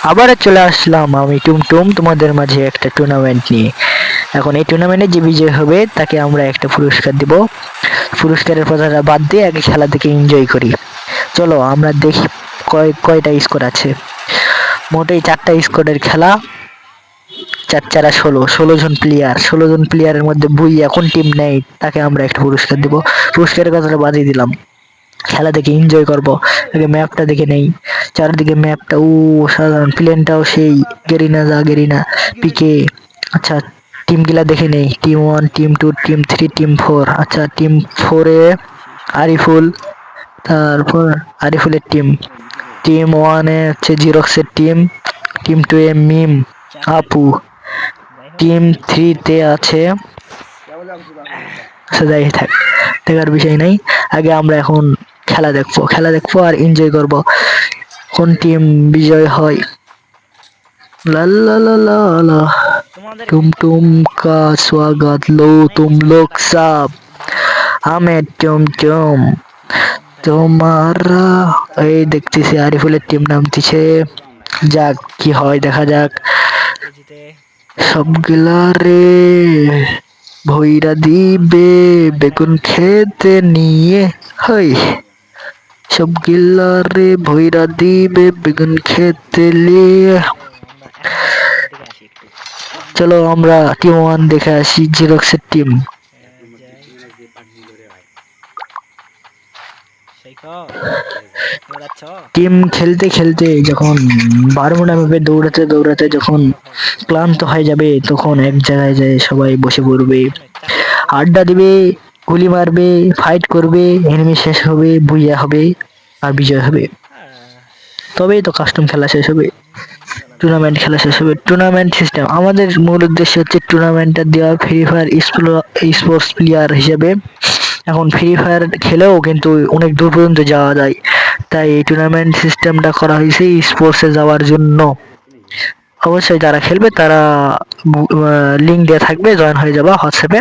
আবার চলে আসলাম আমি টুমটুম তোমাদের মাঝে একটা টুর্নামেন্ট নিয়ে। এখন এই টুর্নামেন্টে যে বিজয় হবে তাকে আমরা একটা পুরস্কার দিব। পুরস্কারের কথাটা বাদ দিয়ে আগে খেলা থেকে এনজয় করি। চলো আমরা দেখি কয়টা স্কোর আছে। মোটেই 4টা স্কোরের খেলা। 4 4 16, 16 জন প্লেয়ার, 16 জন প্লেয়ারের মধ্যে বুইয়া কোন টিম নেই তাকে আমরা একটা পুরস্কার দিব। পুরস্কারের কথাটা বাদই দিলাম, খেলা দেখে এনজয় করবো। আগে ম্যাপটা দেখে নেই, চারিদিকে ম্যাপটা সাধারণ, প্লেনটাও সেই গেরিনা যা গেরিনা পিকে। আচ্ছা, টিম গুলা দেখে নেই, টিম 1, টিম 2, টিম 3, টিম 4। আচ্ছা, টিম 4-এ আরিফুল, তারপর আরিফুলের টিম। টিম 1-এ হচ্ছে জিরক্সের টিম। টিম 2-এ মিম, আপু। টিম 3-তে আছে, আচ্ছা যাই থাক, দেখার বিষয় নাই। আগে আমরা এখন খেলা দেখবো আর এনজয় করব। কোন টিম বিজয় হয়। লা লা লা লা লা। तुम तुम का स्वागत लो तुम लोग सब हमें तुम तुम তোমারা। এই দেখতেছি আরিফুলের টিম নামতেছে, যাক কি হয় দেখা যাক। সবগুলা রে ভইরা দিবে বেগুন খেতে নিয়ে, হই সবগুলা রে ভইরা দিবে বেগুন খেতে নিয়ে। চলো আমরা টিম 1 দেখে আসি, জিরক্সের টিম। টিম খেলতে খেলতে যখন বারমুডা ম্যাপে দৌড়াতে দৌড়াতে যখন ক্লান্ত হয়ে যাবে, তখন এক জায়গায় যায় সবাই বসে পড়বে, আড্ডা দিবে, গুলি মারবে, ফাইট করবে, এনিমি শেষ হবে, বুইয়া হবে আর বিজয় হবে। তবেই তো কাস্টম খেলা শেষ হবে, টুর্নামেন্ট খেলা শেষ হবে। টুর্নামেন্ট সিস্টেম আমাদের মূল উদ্দেশ্য হচ্ছে টুর্নামেন্টটা দেওয়া ফ্রি ফায়ার স্পোর্টস প্লেয়ার হিসেবে। এখন ফ্রি ফায়ার খেলেও কিন্তু অনেক দূর পর্যন্ত যাওয়া যায়, তাই এই টুর্নামেন্ট সিস্টেমটা করা হয়েছে স্পোর্টসে যাওয়ার জন্য। অবশ্যই যারা খেলবে তারা লিঙ্ক দেওয়া থাকবে, জয়েন হয়ে যাবা হোয়াটসঅ্যাপে।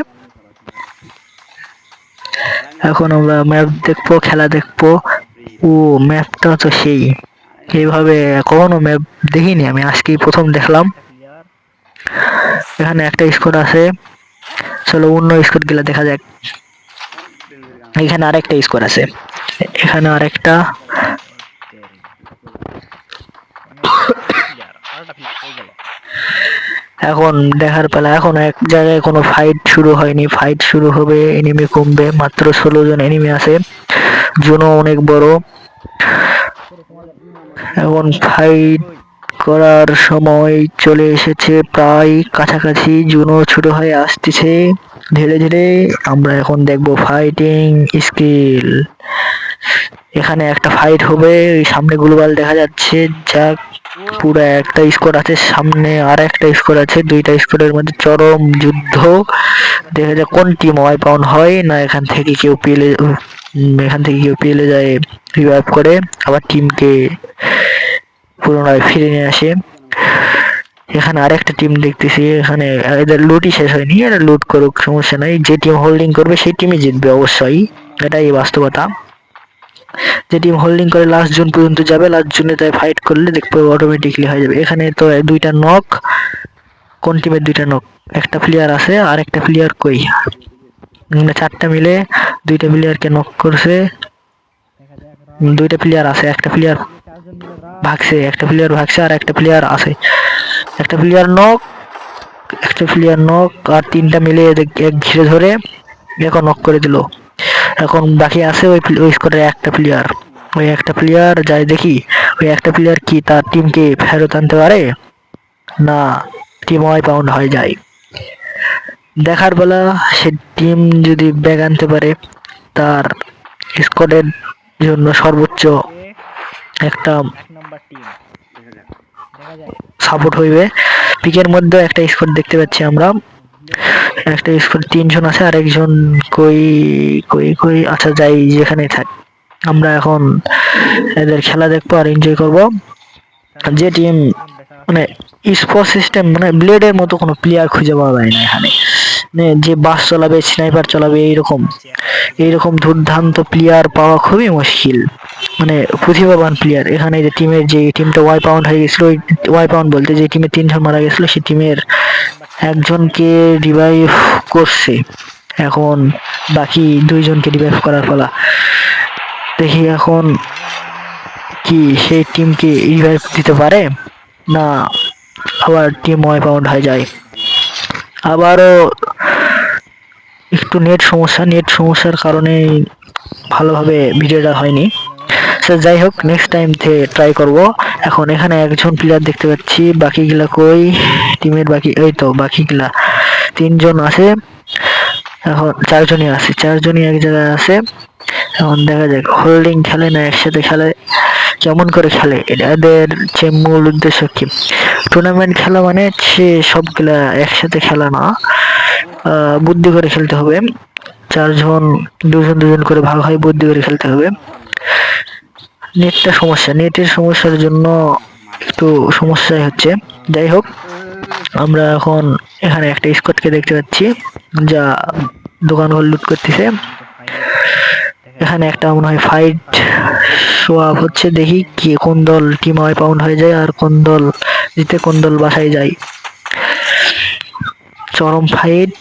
এখন আমরা ম্যাপ দেখবো, খেলা দেখবো। ও ম্যাপটা তো সেই, এইভাবে কখনো ম্যাপ দেখিনি আমি, আজকেই প্রথম দেখলাম। এখানে একটা স্কোর আছে, চলো অন্য স্কোর গুলা দেখা যাক। এখানে আরেকটা স্কোর আছে, এখানে আরেকটা। এখন দেখার পালা, এখন এক জায়গায় কোনো ফাইট শুরু হয়নি, ফাইট শুরু হবে, এনিমি কমবে, মাত্র 16 জন এনিমি আছে, জোনও অনেক বড়। এখন ফাইট করার সময় চলে এসেছে, প্রায় কাছাকাছি, জুনও ছোট হয়ে আসতেছে ধীরে ধীরে। আমরা এখন দেখবো ফাইটিং স্কিল। এখানে একটা ফাইট হবে, সামনে গ্লোবাল দেখা যাচ্ছে, যাক পুরো একটা স্কোর আছে, সামনে আর একটা স্কোর আছে, 2টা স্কোরের মধ্যে চরম যুদ্ধ। দেখা যাক কোন টিম ওয়াইপ আউট হয় না, এখান থেকে কেউ পেলে যায়, রিভাইভ করে আবার টিমকে পুনরায় ফিরে নিয়ে আসে। এখানে আরেকটা টিম দেখতেছি, এখানে এদের লুটই শেষ হয়নি, এরা লুট করুক সমস্যা নাই, যে টিম হোল্ডিং করবে সেই টিমই জিতবে অবশ্যই, এটাই বাস্তবতা। যে টিম হোল্ডিং করে লাস্ট জোন পর্যন্ত যাবে, লাস্ট জোনে তাই ফাইট করলে দেখবে অটোমেটিকলি হয়ে যাবে। এখানে তো 2টা নক, কোন টিমের 2টা নক, একটা প্লেয়ার আছে আর একটা প্লেয়ার কই, 4টা মিলে 2টা প্লেয়ারকে নক করছে। 2টা প্লেয়ার আছে, একটা প্লেয়ার ভাগছে, একটা প্লেয়ার ভাগছে আর একটা প্লেয়ার আছে, একটা প্লেয়ার নক, একটা প্লেয়ার নক, আর 3টা মিলে এক ঘিরে ধরে এখন নক করে দিল। এখন বাকি আছে ওই স্কোয়াডের একটা প্লেয়ার, ওই একটা প্লেয়ার যাই দেখি, ওই একটা প্লেয়ার কি তার টিমকে ফেরত আনতে পারে না টিম ওয়াইপ আউট হয়ে যায়। দেখার বেলা সে টিম যদি ব্যাগ আনতে পারে, তার স্কোয়াডের জন্য সর্বোচ্চ একটা সাপোর্ট হইবে। পিকের মধ্যে একটা স্কোয়াড দেখতে পাচ্ছি আমরা, একটা স্কোয়াড 3 জন আছে, আর একজন কই কই কই, আচ্ছা যাই যেখানে থাক, আমরা এখন এদের খেলা দেখবো আর এনজয় করবো। যে টিম মানে স্পোর্টস সিস্টেম, মানে ব্লেডের মতো কোনো প্লেয়ার খুঁজে পাওয়া যায় না এখানে, মানে যে বাস চালাবে, স্নাইপার চালাবে, এইরকম দুর্দান্ত প্লেয়ার পাওয়া খুবই মুশকিল। মানে প্রতিভাবান প্লেয়ার। এখানে যে টিমের যে টিমটা ওয়াইপ আউট হয়ে গেছিল, ওই ওয়াইপ আউট বলতে যে টিমে 3 জন মারা গেছিল সেই টিমের একজনকে রিভাইভ করছে। এখন বাকি 2জনকে রিভাইভ করার পালা। দেখি এখন কি সেই টিমকে রিভাইভ দিতে পারে না আবার টিম ওয়াইপ আউট হয়ে যায়। আবারও একটু নেট সমস্যার কারণে ভালোভাবে ভিডিওটা হয়নি। সো যাই হোক, নেক্সট টাইম ট্রাই করব। এখন এখানে একজন প্লেয়ার দেখতে পাচ্ছি, বাকিগুলা কই? টিমের বাকি এই তো বাকিগুলা 3জন আছে। এখন 4জনই আছে, 4জনই এক জায়গায় আছে। এখন দেখা যাক হোল্ডিং খেলে না একসাথে খেলে, কেমন করে খেলে, এদের যে মূল উদ্দেশ্য কি। টুর্নামেন্ট খেলা মানে সে সবগুলা একসাথে খেলা না, বুদ্ধি করে খেলতে হবে। 4জন 2জন করে ভাগ হয়, বুদ্ধি করে খেলতে হবে। নেটের সমস্যার জন্য একটু সমস্যাই হচ্ছে। যাই হোক, আমরা এখন এখানে একটা স্কোয়াডকে দেখতে পাচ্ছি যা দোকানঘর লুট করতেছে। এখানে একটা মনে হয় ফাইট শো আপ হচ্ছে, দেখি কি কোন দল টিম ওয়াইপ আউট হয়ে যায় আর কোন দল জিতে কোন দল বাসায় যায়। চরম ফাইট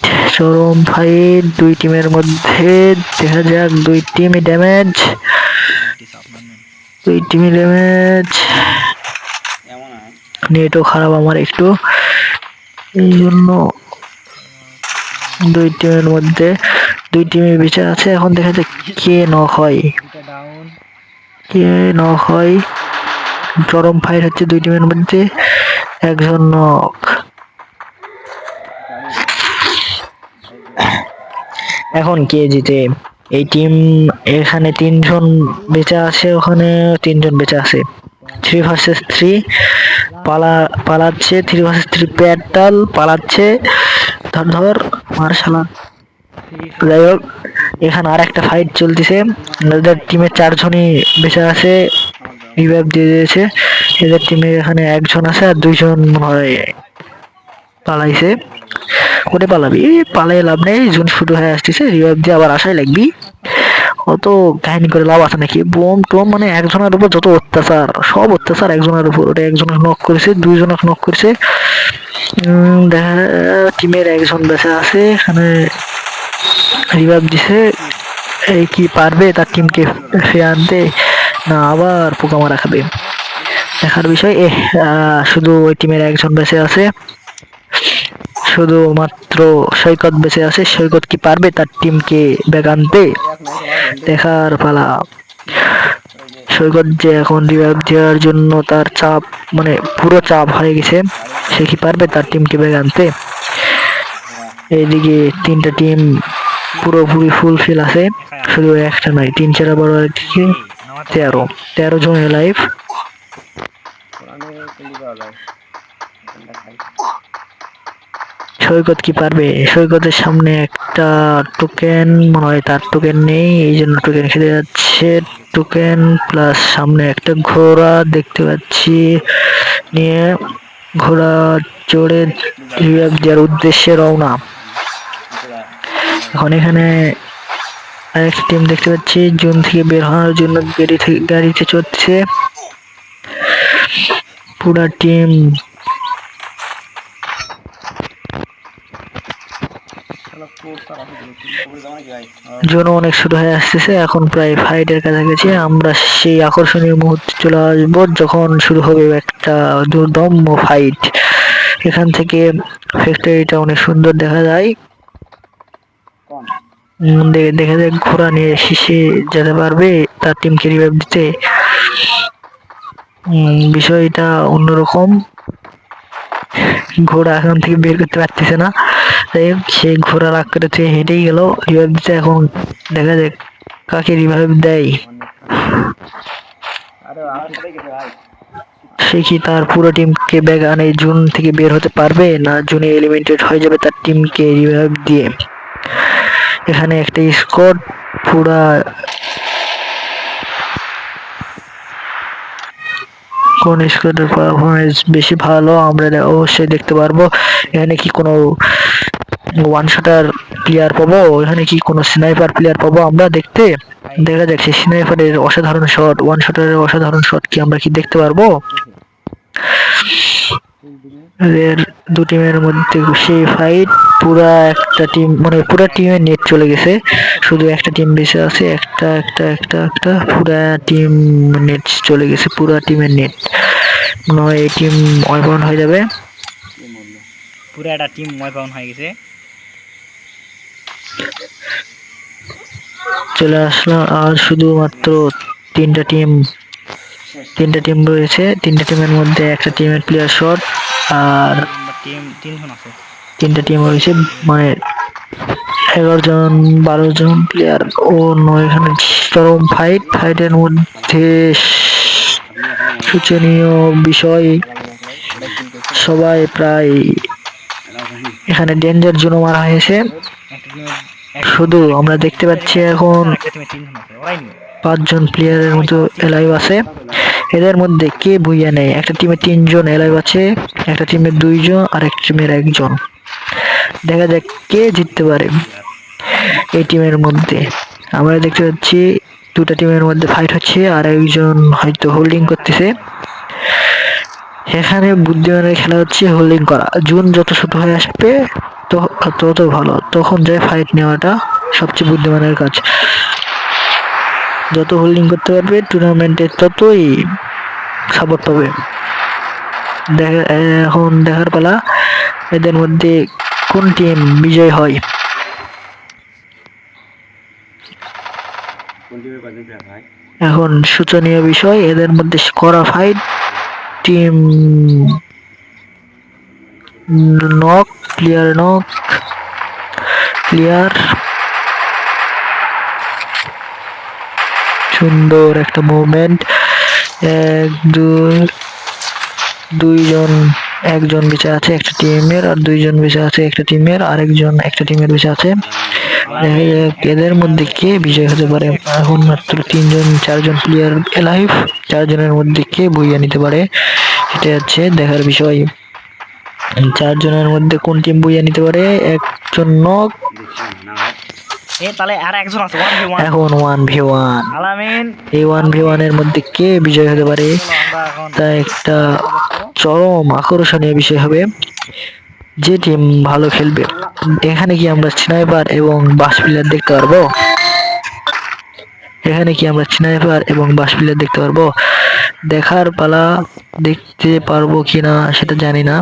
2 টিমের মধ্যে। দেখা যাক 2 টিমই ড্যামেজ, 2 টিমই ড্যামেজ। নেটও খারাপ আমার একটু, এই জন্য 2 টিমের মধ্যে 2 টিমই বেঁচে আছে। এখন দেখা যাক কে নক হয়, কে নক হয়। চরম ফাইট হচ্ছে 2 টিমের মধ্যে, একজন নক। এখন কে জিতে? এই টিম এখানে 3জন বেঁচে আছে, ওখানে 3জন বেঁচে আছে। 3 ভার্সেস 3 পালাচ্ছে, 3 ভার্সেস 3 প্যাটাল পালাচ্ছে। ধর মার্শাল। যাই হোক, এখানে আর একটা ফাইট চলতেছে। এদের টিমে 4জনই বেঁচে আছে, রিভাইভ দিয়ে দিয়েছে। এদের টিমে এখানে 1জন আছে আর 2জন মনে হয় পালাইছে। করে পালাবি, পালাই লাভ নেই, জুন শুরু হয়ে আসতেছে, রিভাইভ দিয়ে আবার আসাই লাগবি। অত কাহিনী করে লাভ আছে নাকি? বোম টোম মানে একজনের উপর যত অত্যাচার, সব অত্যাচার একজনের উপর। ওটা একজনের নক করেছে, 2জনক নক করেছে। দেখা টিমের 1জন বেঁচে আছে, এখানে রিভাইভ দিছে। এই কি পারবে তার টিমকে ফিরে আনতে, না আবার পোকা মারা খাবে? দেখার বিষয়। শুধু ওই টিমের 1জন বেঁচে আছে, শুধুমাত্র সৈকত বেঁচে আছে। সৈকত কি পারবে তার টিমকে ব্যাক আনতে? দেখার পালা। সৈকত যে এখন রিভাইভ দেওয়ার জন্য তার চাপ, মানে পুরো চাপ হয়ে গেছে, সে কি পারবে তার টিমকে ব্যাক আনতে? এইদিকে 3টা টিম পুরোপুরি ফুলফিল আছে, শুধু একটা নয়, 3 4 বড় দিকে 13 জন লাইভ। সৈকত কি পারবে? সৈকতের সামনে একটা টোকেন, মনে হয় তার টোকেন নেই, এই জন্য টোকেন খেতে যাচ্ছে। টোকেন প্লাস সামনে একটা ঘোড়া দেখতে পাচ্ছি, নিয়ে ঘোড়া চড়ে রিভাইভ দেওয়ার উদ্দেশ্যে রওনা। এখন এখানে আরেকটা টিম দেখতে পাচ্ছি, জুন থেকে বের হওয়ার জন্য গাড়িতে চড়ছে পুরা টিম। জোন অনেক শুরু হয়ে আসতেছে, এখন প্রায় ফাইটের কাছাকাছি। আমরা সেই আকর্ষণীয় মুহূর্তে চলে আসবো যখন শুরু হবে একটা দুর্দম্য ফাইট। এখান থেকে ফ্যাক্টরিটা অনেক সুন্দর দেখা যায়। দেখা যায় ঘোড়া নিয়ে শেষে যেতে পারবে তার টিমকে রিভাইভ দিতে। বিষয়টা অন্যরকম। ঘোড়া এখন থেকে বের করতে পারতেছে না, তাই সে ঘোড়া রাগ করে তুই হেঁটেই গেল রিভাইভ দিতে। এখন দেখা যাক কাকে রিভাইভ দেয়। সে কি তার পুরো টিমকে ব্যাগ আনে জুন থেকে বের হতে পারবে, না জুনে এলিমিনেটেড হয়ে যাবে তার টিমকে রিভাইভ দিয়ে? এখানে একটা স্কোয়াড পুরা, কোন স্কোয়াডের পারফরমেন্স বেশি ভালো আমরা অবশ্যই দেখতে পারবো। এখানে কি কোনো ওয়ান শটার প্লেয়ার পাবো? এখানে কি কোনো স্নাইপার প্লেয়ার পাবো আমরা দেখতে? দেখা যাচ্ছে স্নাইপারের অসাধারণ শট, ওয়ান শটের অসাধারণ শট কি আমরা কি দেখতে পারবো? এদের দু টিমের মধ্যে সেই ফাইট, পুরা একটা টিম মানে পুরা টিমের নেট চলে গেছে, শুধু একটা টিম বেঁচে আছে, একটা পুরা টিম নেট চলে গেছে, পুরা টিমের নেট। মনে হয় এই টিম ওয়াইপ আউট হয়ে যাবে। পুরো একটা টিম ওয়াইপ আউট হয়ে গেছে। চলে আসলাম আর শুধুমাত্র তিনটা টিম রয়েছে। তিনটা টিমের মধ্যে একটা টিমের প্লেয়ার শট আর টিম 3 জন আছে। তিনটা টিম রয়েছে, মানে 11 জন 12 জন প্লেয়ার ও নয়। এখানে চরম ফাইটের মধ্যে শোচনীয় বিষয়, সবাই প্রায় এখানে ডেঞ্জার জোনে মারা হয়েছে। একটা টিমে শুধু আমরা দেখতে পাচ্ছি এখন একটা টিমে 3 জন আছে, ওরাই নিয়ে 5 জন প্লেয়ারের মতো এলাইভ আছে। এদের মধ্যে কে বুইয়া নেয়? একটা টিমে 3 জন এলাইভ আছে, একটা টিমে 2 জন আর একটা টিমের 1 জন। দেখা যাক কে জিততে পারে এই টিমের মধ্যে। আমরা দেখতে পাচ্ছি দুটা টিমের মধ্যে ফাইট হচ্ছে আর একজন হয়তো হোল্ডিং করতেছে। এখানে বুদ্ধিমানের খেলা হচ্ছে হোল্ডিং করা। জুন যত ছোট হয়ে আসবে তত ভালো, তখন যায় ফাইট নেওয়াটা সবচেয়ে বুদ্ধিমানের কাজ। যত হোল্ডিং করতে পারবে টুর্নামেন্টে ততই সাপোর্ট পাবে। এখন দেখার পালা এদের মধ্যে কোন টিম বিজয় হয়। এখন শোচনীয় বিষয়, এদের মধ্যে করা ফাইট, টিম ক্লিয়ার সুন্দর একটা মুভমেন্ট। একজন বেঁচে আছে একটা টিমের, আর 2 জন বেঁচে আছে একটা টিমের, আরেকজন একটা টিমের বেঁচে আছে। এদের মধ্যে কে বিজয় হতে পারে? এখন মাত্র 4 জন প্লেয়ার এলাইভ। 4 জনের মধ্যে কে বইয়া নিতে পারে এটা হচ্ছে দেখার বিষয়। 4 জনের মধ্যে কোন টিম বইয়া নিতে পারে? একজন নক। তাহলে আর একজন আছে 1v1। এখন 1v1, আলামিন এই 1v1 এর মধ্যে কে বিজয় হতে পারে তা একটা চরম আকর্ষণীয় বিষয় হবে। যে টিম ভালো খেলবে। এখানে কি আমরা স্নাইপার এবং বাস প্লেয়ার দেখতে পারবো? দেখার পালা, দেখতে পারবো কিনা সেটা জানি না।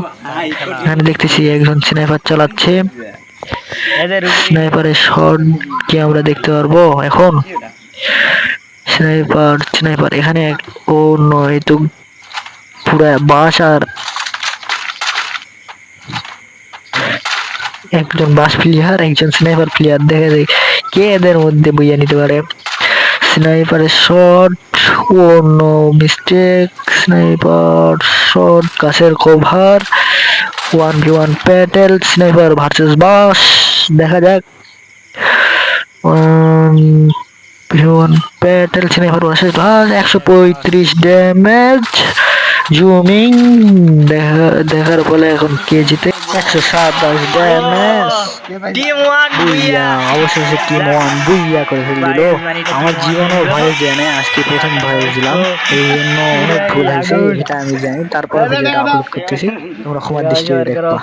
এখানে দেখতেছি একজন স্নাইপার চালাচ্ছে। স্নাইপারের শট কি আমরা দেখতে পারবো এখন? স্নাইপার এখানে ও নয় তো পুরা বাস আর একজন বাস প্লেয়ার একজন স্নাইপার প্লেয়ার। দেখা যায় কে এদের মধ্যে বইয়া নিতে পারে। স্নাইপারের shot, oh no mistake. Sniper shot, গাছের cover. 1v1 battle, sniper versus বাস। দেখা যাক 1v1 প্যাটেল স্নাইপার ভার্সেস বাস। 135 ড্যামেজ। জুমিং দেখার ফলে এখন কে জিতে? 127 ড্যামেজ। টিম 1 বুইয়া, অবশেষে টিম 1 বুইয়া করে ফেলে দিল। আমার জীবনেও ভয়েস দেয় নাই, আজকে প্রথম ভয়েস দিলাম, এই জন্য অনেক ভুল হয়েছে, এটা আমি জানি। তারপরে ভিডিওটা আপলোড করতেছি, তোমরা ক্ষমার দৃষ্টিতে দেখবা।